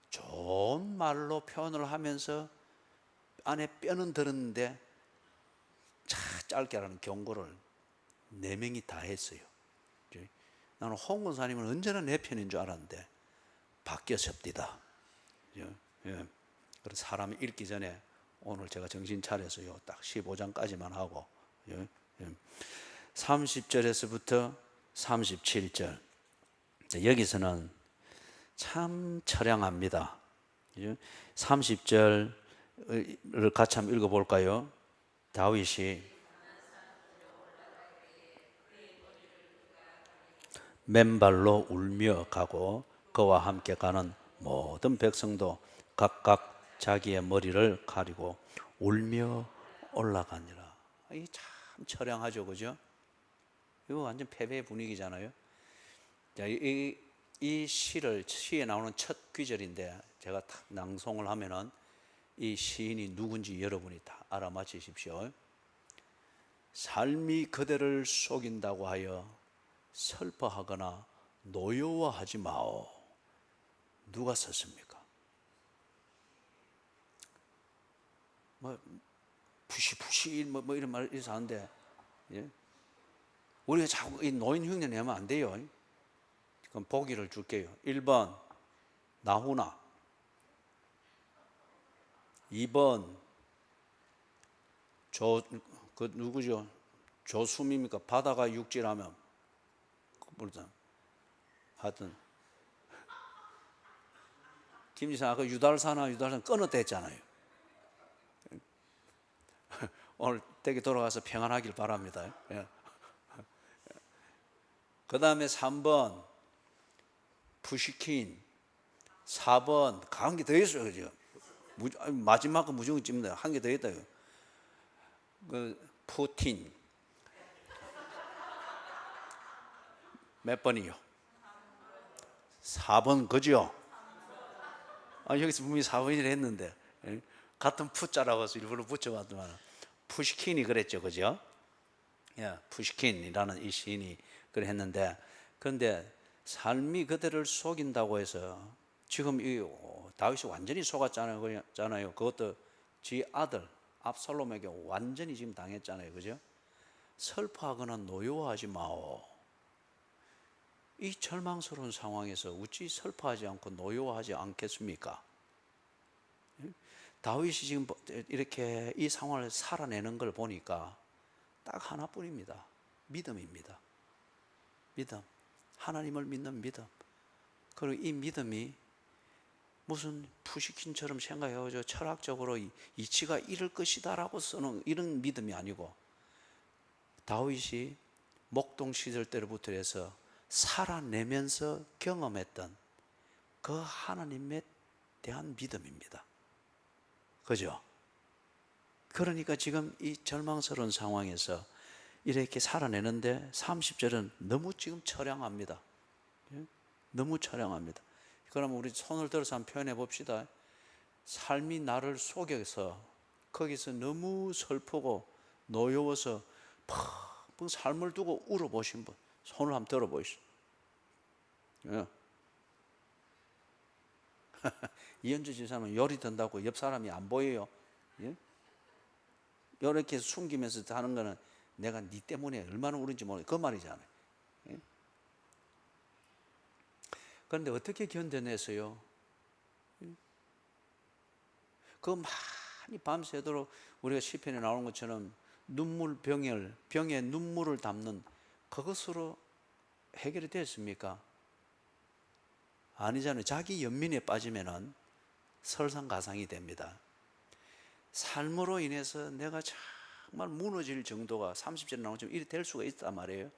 좋은 말로 표현을 하면서 안에 뼈는 들었는데 짧게 하라는 경고를 4명이 다 했어요. 나는 홍 권사님은 언제나 내 편인 줄 알았는데 바뀌었습니다. 그래서 사람이 읽기 전에 오늘 제가 정신 차려서요 딱 15장까지만 하고 30절에서부터 37절 여기서는 참 처량합니다. 30절을 같이 한번 읽어볼까요? 다윗이 맨발로 울며 가고 그와 함께 가는 모든 백성도 각각 자기의 머리를 가리고 울며 올라가니라. 이게 참 처량하죠, 그죠? 이거 완전 패배의 분위기잖아요. 자, 이 시에 나오는 첫 귀절인데 제가 딱 낭송을 하면은 이 시인이 누군지 여러분이 다 알아맞히십시오. 삶이 그대를 속인다고 하여 슬퍼하거나 노여워하지 마오. 누가 썼습니까? 뭐 푸시푸시 뭐 이런 말 있어 하는데 우리가 자꾸 이 노인 흉내 내면 안 돼요. 그럼 보기를 줄게요. 1번 나훈아, 2번 그 누구죠? 조수미입니까? 바다가 육지라면 하여튼 김지상 아까 유달산 끊었다 했잖아요. 오늘 댁에 돌아가서 평안하길 바랍니다. 그 다음에 3번 푸시킨, 4번 한 개 더 있어요. 그죠? 마지막 거 무조건 찍는다. 한 개 더 있다. 그 푸틴 몇 번이요? 4번 그죠? 여기서 분명히 4번이라 했는데 같은 푸자라고 해서 일부러 붙여봤더만 푸시킨이 그랬죠, 그죠? 푸시킨이라는 이 시인이 그래 했는데, 그런데 삶이 그대를 속인다고 해서 지금 이 다윗이 완전히 속았잖아요. 그것도 지 압살롬에게 완전히 지금 당했잖아요. 그죠? 슬퍼하거나 노여워하지 마오. 이 절망스러운 상황에서 어찌 슬퍼하지 않고 노여워하지 않겠습니까? 다윗이 지금 이렇게 이 상황을 살아내는 걸 보니까 딱 하나뿐입니다. 믿음입니다. 믿음. 하나님을 믿는 믿음. 그리고 이 믿음이 무슨 푸시킨처럼 생각해가지고 철학적으로 이치가 이럴 것이다라고 쓰는 이런 믿음이 아니고, 다윗이 목동 시절 때부터 해서 살아내면서 경험했던 그 하나님에 대한 믿음입니다. 그죠? 그러니까 지금 이 절망스러운 상황에서 이렇게 살아내는데 30절은 너무 지금 처량합니다. 너무 처량합니다. 그럼 우리 손을 들어서 한번 표현해 봅시다. 삶이 나를 속여서 거기서 너무 슬프고 노여워서 펑 삶을 두고 울어보신 분 손을 한번 들어보시죠. 예. 이현주 지사는 요리 든다고 옆 사람이 안 보여요. 예? 이렇게 숨기면서 하는 거는 내가 네 때문에 얼마나 울은지 모르겠어. 그 말이잖아요. 예? 그런데 어떻게 견뎌냈어요? 예? 그 많이 밤새도록 우리가 시편에 나오는 것처럼 눈물 병에 눈물을 담는 그것으로 해결이 됐습니까? 아니잖아요. 자기 연민에 빠지면은 설상가상이 됩니다. 삶으로 인해서 내가 정말 무너질 정도가 30절에 나온 것처럼 이리 될 수가 있단 말이에요.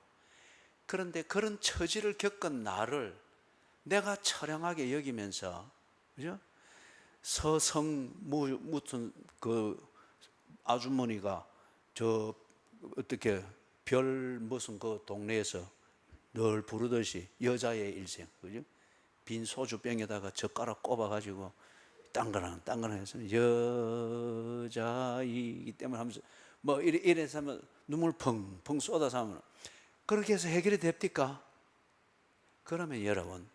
그런데 그런 처지를 겪은 나를 내가 처량하게 여기면서, 그죠? 서성 무슨 그 아주머니가 저 어떻게 별 무슨 그 동네에서 늘 부르듯이 여자의 일생, 그죠? 빈 소주병에다가 젓가락 꼽아가지고 땅그랑 해서 여자이기 때문에 하면서 뭐 이래서 하면 눈물 펑펑 쏟아서 하면 그렇게 해서 해결이 됩니까? 그러면 여러분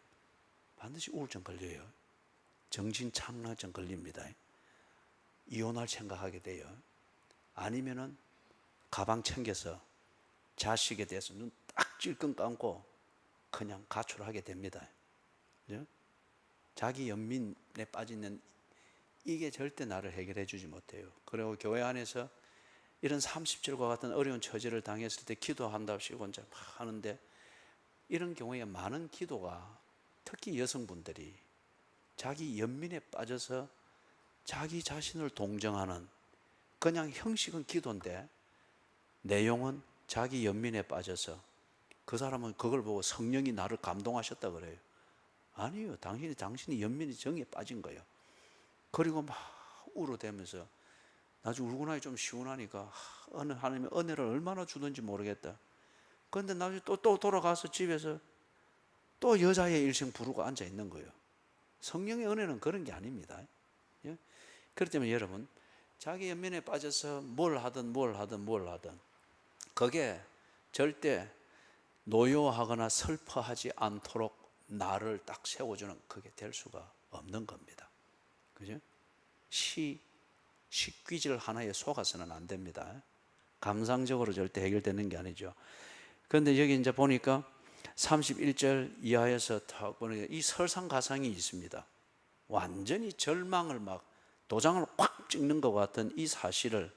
반드시 우울증 걸려요. 정신착란증 걸립니다. 이혼할 생각하게 돼요. 아니면은 가방 챙겨서 자식에 대해서 눈 딱 찔끔 감고 그냥 가출하게 됩니다. 자기 연민에 빠지는 이게 절대 나를 해결해 주지 못해요. 그리고 교회 안에서 이런 30절과 같은 어려운 처지를 당했을 때 기도한답시고 이제 막 하는데, 이런 경우에 많은 기도가 특히 여성분들이 자기 연민에 빠져서 자기 자신을 동정하는, 그냥 형식은 기도인데 내용은 자기 연민에 빠져서 그 사람은 그걸 보고 성령이 나를 감동하셨다 그래요. 아니요. 당신이 연민의 정에 빠진 거예요. 그리고 막 울어대면서 나중에 울고 나니 좀 시원하니까 하나님의 은혜를 얼마나 주는지 모르겠다. 그런데 나중에 또 돌아가서 집에서 또 여자의 일생 부르고 앉아 있는 거예요. 성령의 은혜는 그런 게 아닙니다. 예? 그렇기 때문에 여러분, 자기 연민에 빠져서 뭘 하든 그게 절대 노여워하거나 슬퍼하지 않도록 나를 딱 세워주는, 그게 될 수가 없는 겁니다. 그죠? 식귀질 하나에 속아서는 안 됩니다. 감상적으로 절대 해결되는 게 아니죠. 그런데 여기 이제 보니까 31절 이하에서 딱 보니까 이 설상가상이 있습니다. 완전히 절망을 막 도장을 꽉 찍는 것 같은 이 사실을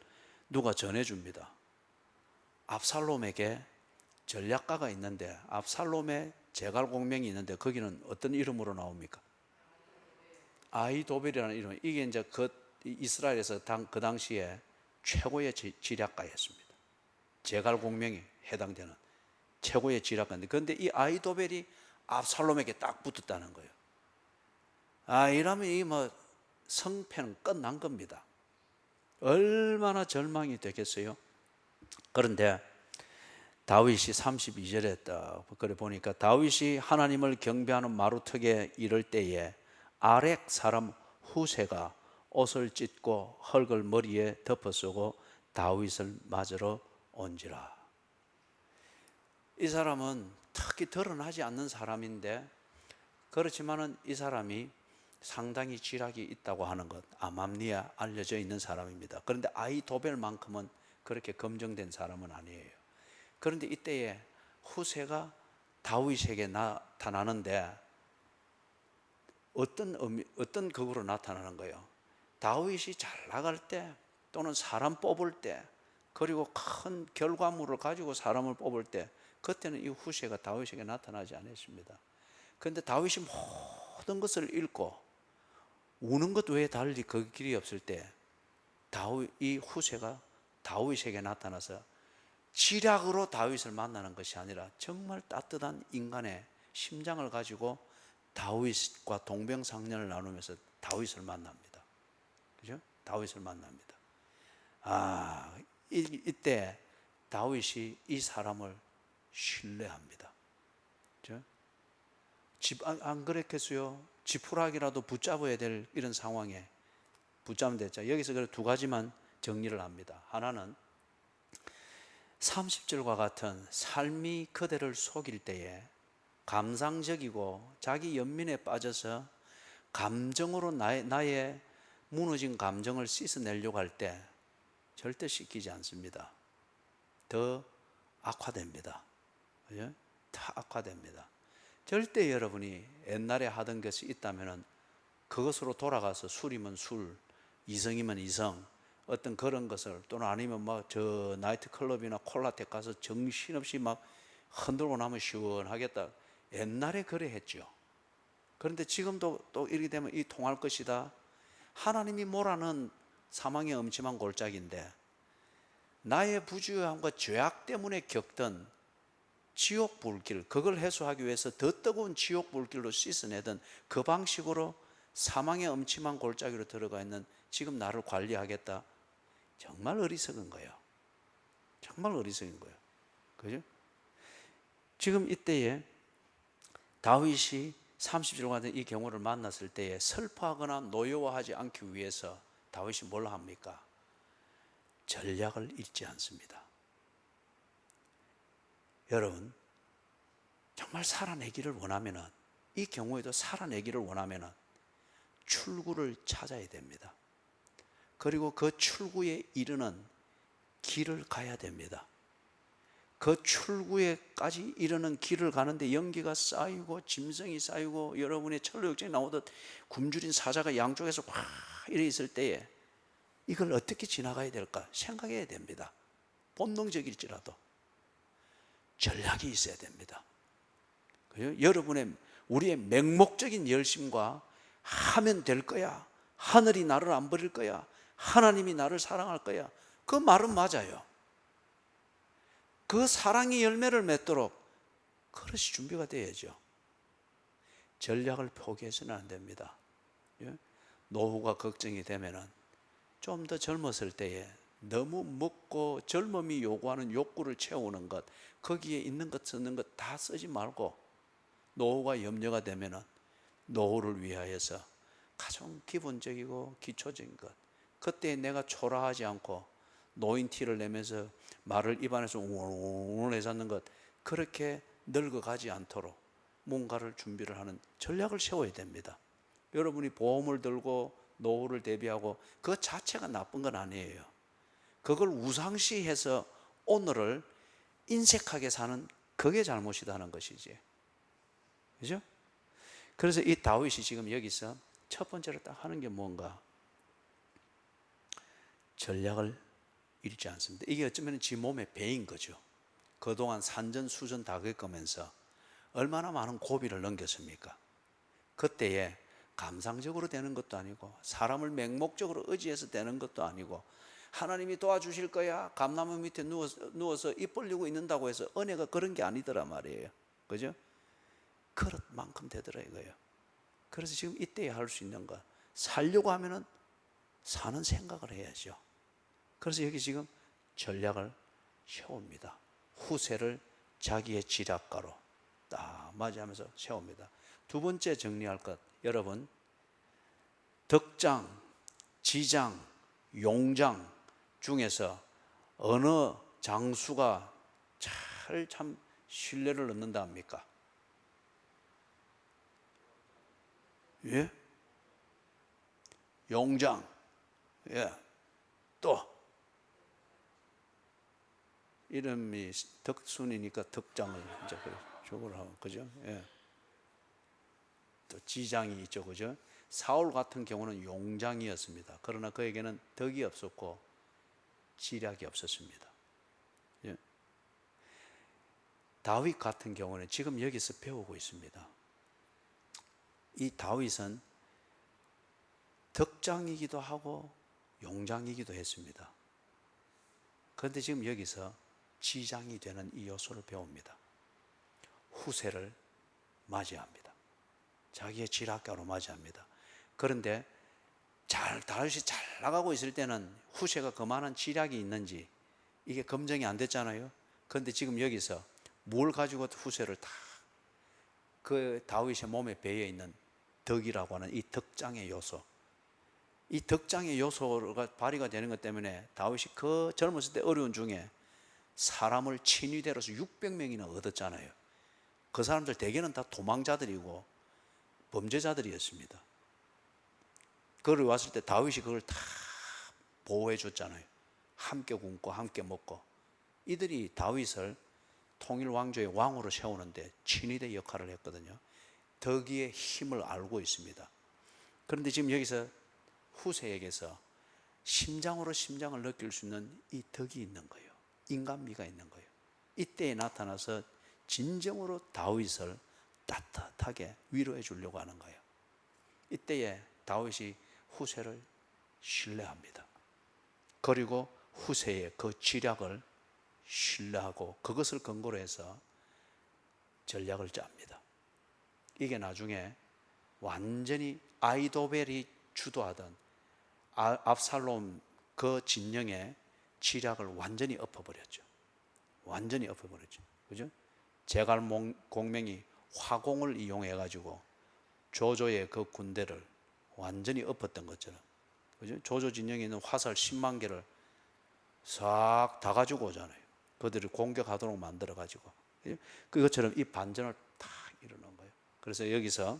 누가 전해줍니다. 압살롬에게 전략가가 있는데, 압살롬의 제갈공명이 있는데 거기는 어떤 이름으로 나옵니까? 아히도벨이라는 이름. 이게 이제 이스라엘에서 그 당시에 최고의 지략가였습니다. 제갈공명에 해당되는 최고의 지략가인데, 그런데 이 아히도벨이 압살롬에게 딱 붙었다는 거예요. 이러면 이 뭐 성패는 끝난 겁니다. 얼마나 절망이 되겠어요? 그런데 다윗이 32절에 딱 그래 보니까, 다윗이 하나님을 경배하는 마루턱에 이를 때에 아렉 사람 후세가 옷을 찢고 흙을 머리에 덮어쓰고 다윗을 맞으러 온지라. 이 사람은 특히 드러나지 않는 사람인데, 그렇지만은 이 사람이 상당히 지략이 있다고 하는 것, 아맘리에 알려져 있는 사람입니다. 그런데 아히도벨만큼은 그렇게 검증된 사람은 아니에요. 그런데 이때에 후세가 다윗에게 나타나는데 어떤 극으로 나타나는 거예요? 다윗이 잘 나갈 때, 또는 사람 뽑을 때, 그리고 큰 결과물을 가지고 사람을 뽑을 때, 그때는 이 후세가 다윗에게 나타나지 않았습니다. 그런데 다윗이 모든 것을 잃고 우는 것 외에 달리 그 길이 없을 때, 이 후세가 다윗에게 나타나서 지략으로 다윗을 만나는 것이 아니라 정말 따뜻한 인간의 심장을 가지고 다윗과 동병상련을 나누면서 다윗을 만납니다. 그죠? 다윗을 만납니다. 이때 다윗이 이 사람을 신뢰합니다. 그죠? 안 그랬겠어요? 지푸라기라도 붙잡아야 될 이런 상황에 붙잡으면 됐죠. 여기서 그래 두 가지만 정리를 합니다. 하나는 30절과 같은 삶이 그대를 속일 때에 감상적이고 자기 연민에 빠져서 감정으로 나의 무너진 감정을 씻어내려고 할 때 절대 씻기지 않습니다. 더 악화됩니다. 그죠? 더 악화됩니다. 절대 여러분이 옛날에 하던 것이 있다면 그것으로 돌아가서 술이면 술, 이성이면 이성, 어떤 그런 것을, 또는 아니면 막 저 나이트 클럽이나 콜라텍 가서 정신없이 막 흔들고 나면 시원하겠다. 옛날에 그래 했죠. 그런데 지금도 또 이렇게 되면 이 통할 것이다. 하나님이 뭐라는 사망의 음침한 골짜기인데, 나의 부주의함과 죄악 때문에 겪던 지옥 불길, 그걸 해소하기 위해서 더 뜨거운 지옥 불길로 씻어내던 그 방식으로 사망의 음침한 골짜기로 들어가 있는 지금 나를 관리하겠다. 정말 어리석은 거예요. 정말 어리석은 거예요. 그죠? 지금 이때에 다윗이 30절과 같은 이 경우를 만났을 때에 슬퍼하거나 노여워하지 않기 위해서 다윗이 뭘 합니까? 전략을 잃지 않습니다. 여러분, 정말 살아내기를 원하면, 이 경우에도 살아내기를 원하면 출구를 찾아야 됩니다. 그리고 그 출구에 이르는 길을 가야 됩니다. 그 출구에까지 이르는 길을 가는데 연기가 쌓이고 짐승이 쌓이고 여러분의 철로역전에 나오듯 굶주린 사자가 양쪽에서 확 이래 있을 때에 이걸 어떻게 지나가야 될까 생각해야 됩니다. 본능적일지라도 전략이 있어야 됩니다. 그죠? 우리의 맹목적인 열심과 하면 될 거야, 하늘이 나를 안 버릴 거야, 하나님이 나를 사랑할 거야, 그 말은 맞아요. 그 사랑의 열매를 맺도록 그릇이 준비가 돼야죠. 전략을 포기해서는 안 됩니다. 노후가 걱정이 되면은 좀 더 젊었을 때에 너무 먹고 젊음이 요구하는 욕구를 채우는 것, 거기에 있는 것 쓰는 것 다 쓰지 말고, 노후가 염려가 되면은 노후를 위하여서 가장 기본적이고 기초적인 것, 그때 내가 초라하지 않고 노인 티를 내면서 말을 입안에서 웅웅 내잡는 것, 그렇게 늙어가지 않도록 뭔가를 준비를 하는 전략을 세워야 됩니다. 여러분이 보험을 들고 노후를 대비하고 그 자체가 나쁜 건 아니에요. 그걸 우상시해서 오늘을 인색하게 사는 그게 잘못이다는 것이지. 그죠? 그래서 이 다윗이 지금 여기서 첫 번째로 딱 하는 게 뭔가? 전략을 잃지 않습니다. 이게 어쩌면 지 몸에 배인 거죠. 그동안 산전수전 다 겪으면서 얼마나 많은 고비를 넘겼습니까? 그때에 감상적으로 되는 것도 아니고, 사람을 맹목적으로 의지해서 되는 것도 아니고, 하나님이 도와주실 거야, 감나무 밑에 누워서 입 벌리고 있는다고 해서 은혜가 그런 게 아니더라 말이에요. 그죠? 그릇만큼 되더라 이거예요. 그래서 지금 이때에 할 수 있는 것, 살려고 하면은 사는 생각을 해야죠. 그래서 여기 지금 전략을 세웁니다. 후세를 자기의 지략가로 딱 맞이하면서 세웁니다. 두 번째 정리할 것, 여러분, 덕장, 지장, 용장 중에서 어느 장수가 참 신뢰를 얻는다 합니까? 예? 용장, 예, 또 이름이 덕순이니까 덕장을 이제 저걸 하고 그죠? 예. 또 지장이 있죠, 그죠? 사울 같은 경우는 용장이었습니다. 그러나 그에게는 덕이 없었고 지략이 없었습니다. 예. 다윗 같은 경우는 지금 여기서 배우고 있습니다. 이 다윗은 덕장이기도 하고 용장이기도 했습니다. 그런데 지금 여기서 지장이 되는 이 요소를 배웁니다. 후세를 맞이합니다. 자기의 지략가로 맞이합니다. 그런데 다윗이 잘 나가고 있을 때는 후세가 그만한 지략이 있는지 이게 검증이 안 됐잖아요. 그런데 지금 여기서 뭘 가지고 후세를 다 그 다윗의 몸에 배어 있는 덕이라고 하는 이 덕장의 요소, 이 덕장의 요소가 발휘가 되는 것 때문에 다윗이 그 젊었을 때 어려운 중에 사람을 친위대로서 600명이나 얻었잖아요. 그 사람들 대개는 다 도망자들이고 범죄자들이었습니다. 그걸 왔을 때 다윗이 그걸 다 보호해 줬잖아요. 함께 굶고 함께 먹고. 이들이 다윗을 통일 왕조의 왕으로 세우는데 친위대 역할을 했거든요. 덕의 힘을 알고 있습니다. 그런데 지금 여기서 후세에게서 심장으로 심장을 느낄 수 있는 이 덕이 있는 거예요. 인간미가 있는 거예요. 이때에 나타나서 진정으로 다윗을 따뜻하게 위로해 주려고 하는 거예요. 이때에 다윗이 후세를 신뢰합니다. 그리고 후세의 그 지략을 신뢰하고 그것을 근거로 해서 전략을 짭니다. 이게 나중에 완전히 아히도벨이 주도하던 압살롬 그 진영의 지략을 완전히 엎어버렸죠. 완전히 엎어버렸죠. 그죠? 제갈공명이 화공을 이용해 가지고 조조의 그 군대를 완전히 엎었던 것처럼, 그죠? 조조 진영에 있는 화살 10만 개를 싹 다 가지고 오잖아요. 그들을 공격하도록 만들어 가지고, 그것처럼 이 반전을 다 이루는 거예요. 그래서 여기서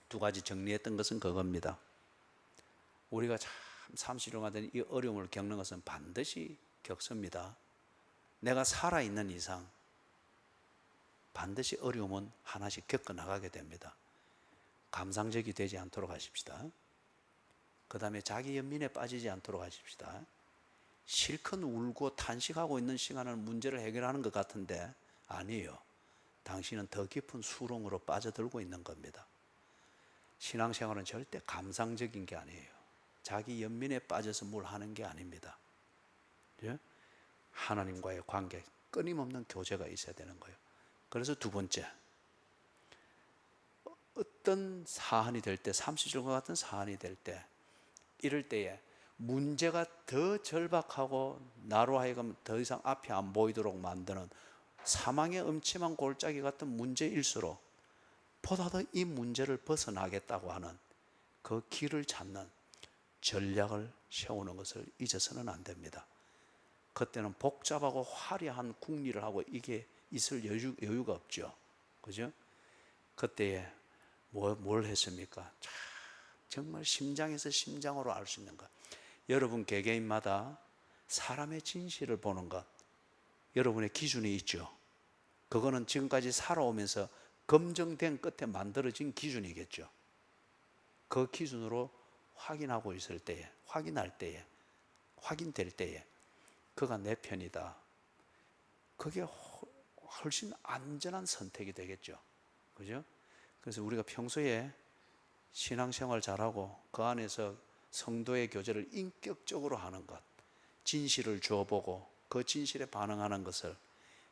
두 가지 정리했던 것은 그겁니다. 우리가 참 삼시룡하던 이 어려움을 겪는 것은 반드시 겪습니다. 내가 살아있는 이상 반드시 어려움은 하나씩 겪어나가게 됩니다. 감상적이 되지 않도록 하십시다. 그 다음에 자기 연민에 빠지지 않도록 하십시다. 실컷 울고 탄식하고 있는 시간은 문제를 해결하는 것 같은데 아니에요. 당신은 더 깊은 수렁으로 빠져들고 있는 겁니다. 신앙생활은 절대 감상적인 게 아니에요. 자기 연민에 빠져서 뭘 하는 게 아닙니다. 하나님과의 관계, 끊임없는 교제가 있어야 되는 거예요. 그래서 두 번째, 어떤 사안이 될 때, 삼시줄과 같은 사안이 될 때, 이럴 때에 문제가 더 절박하고 나로 하여금 더 이상 앞이 안 보이도록 만드는 사망의 음침한 골짜기 같은 문제일수록 보다 더 이 문제를 벗어나겠다고 하는 그 길을 찾는 전략을 세우는 것을 잊어서는 안 됩니다. 그때는 복잡하고 화려한 궁리를 하고 이게 있을 여유가 없죠. 그죠? 그때에 뭘 했습니까? 정말 심장에서 심장으로 알 수 있는 것. 여러분 개개인마다 사람의 진실을 보는 것, 여러분의 기준이 있죠. 그거는 지금까지 살아오면서 검증된 끝에 만들어진 기준이겠죠. 그 기준으로 확인하고 있을 때에, 확인할 때에, 확인될 때에 그가 내 편이다. 그게 훨씬 안전한 선택이 되겠죠. 그죠? 그래서 우리가 평소에 신앙생활 잘하고 그 안에서 성도의 교제를 인격적으로 하는 것, 진실을 주어보고 그 진실에 반응하는 것을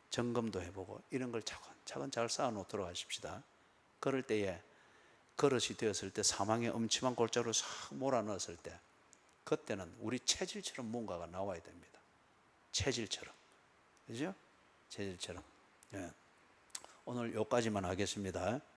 점검도 해보고 이런 걸 차근차근 잘 쌓아놓도록 하십시다. 그럴 때에 그릇이 되었을 때 사망의 음침한 골짜기로 싹 몰아넣었을 때 그때는 우리 체질처럼 뭔가가 나와야 됩니다. 체질처럼. 그죠? 체질처럼. 예. 오늘 여기까지만 하겠습니다.